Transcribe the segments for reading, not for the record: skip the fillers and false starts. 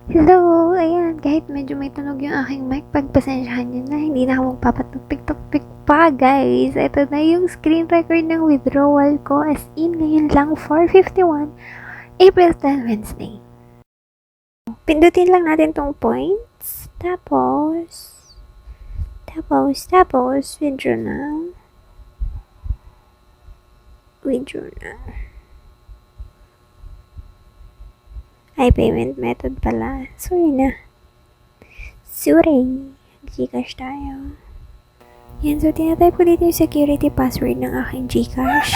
Hello! Ayan, kahit medyo may tunog yung aking mic, pagpasensyahan nyo na, hindi na ako magpapatupik-tupik pa, guys. Ito na yung screen record ng withdrawal ko, as in, ngayon lang, 4:51, April 10, Wednesday. Pindutin lang natin tong points, tapos, withdraw na. Ay, payment method pala. Sorry na. Gcash tayo. Yan, so tinatype ko dito yung security password ng aking Gcash.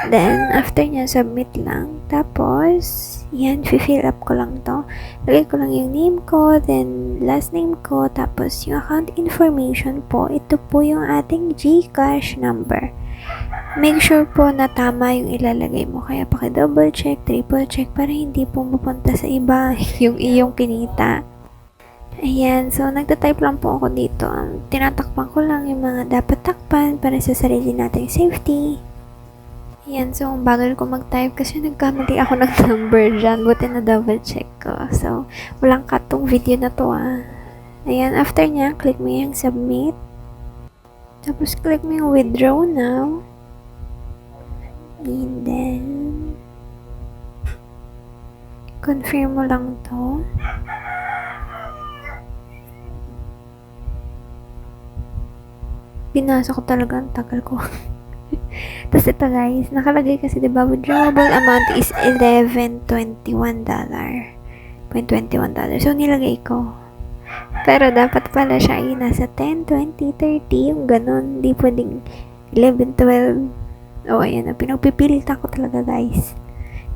Then, after niya, submit lang. Tapos, yan, fill up ko lang to. Lagay ko lang yung name ko, then last name ko, tapos yung account information po. Ito po yung ating Gcash number. Make sure po na tama yung ilalagay mo. Kaya paki-double check, triple check para hindi po mapunta sa iba yung iyong kinita. Ayan, so nagtatype lang po ako dito. Tinatakpan ko lang yung mga dapat takpan para sa sarili nating safety. Ayan, so bagal ko mag-type kasi nagkamali ako ng number dyan. Buti na double check ko. So, walang cut tong video na to Ayan, after nya, click mo yung submit. Tapos click mo yung withdraw now. And then, confirm mo lang to. Binasa ko talaga, ang tagal ko. Tapos ito guys, nakalagay kasi diba, withdrawable amount is $11.21. So, nilagay ko. Pero dapat pala siya ay nasa 10, 20, 30, yung ganun. Hindi pwedeng 11, 12. Ayan na. Pinagpipilitan ko talaga, guys.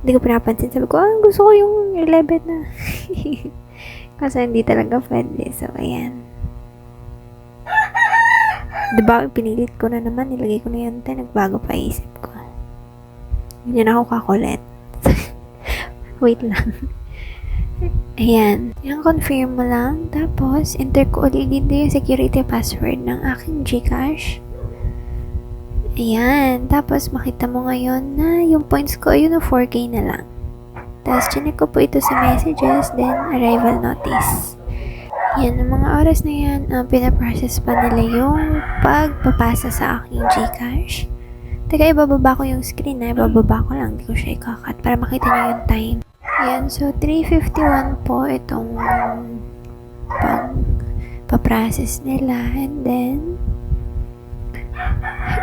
Hindi ko pinapansin. Sabi ko, gusto ko yung 11 na. Kasi hindi talaga pwede. So, ayan. Diba, pinilit ko na naman. Nilagay ko na yun. Nagbago pa isip ko. Ganyan ako kakulit. Wait lang. Ayan. Yung confirm mo lang. Tapos, enter ko ulit dito yung security password ng aking Gcash. Ayan. Tapos, makita mo ngayon na yung points ko, yun 4K na lang. Tapos, chinek ko po ito sa messages, then arrival notice. Yan, ang mga oras na yan, pinaprocess pa nila yung pagpapasa sa aking Gcash. Teka, ibababa ko yung screen ibababa ko lang, hindi ko siya ikakat para makita nyo yung time. Yan, so 3:51 po itong pagpaprocess nila, and then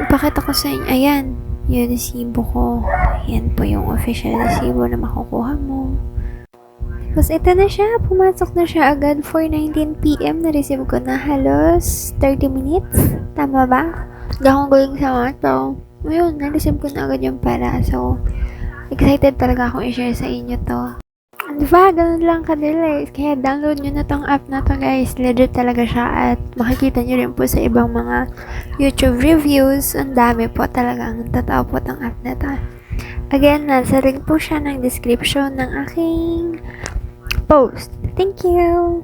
ipakita ko sa inyo, ayan, yung resibo ko. Yan po yung official resibo na makukuha mo. Tapos ito na siya, pumasok na siya agad 4:19 PM. Na-receive ko na halos 30 minutes. Tama ba? Gakong galing sa mga to. Ngayon, na-receive ko na agad yung pera. So, excited talaga akong i-share sa inyo to. Diba? Ganun lang kadali. Kaya download nyo na tong app na to, guys. Legit talaga siya at makikita nyo rin po sa ibang mga YouTube reviews. Ang dami po talagang totoo po tong app na to. Again, nasa link po siya ng description ng aking post. Thank you!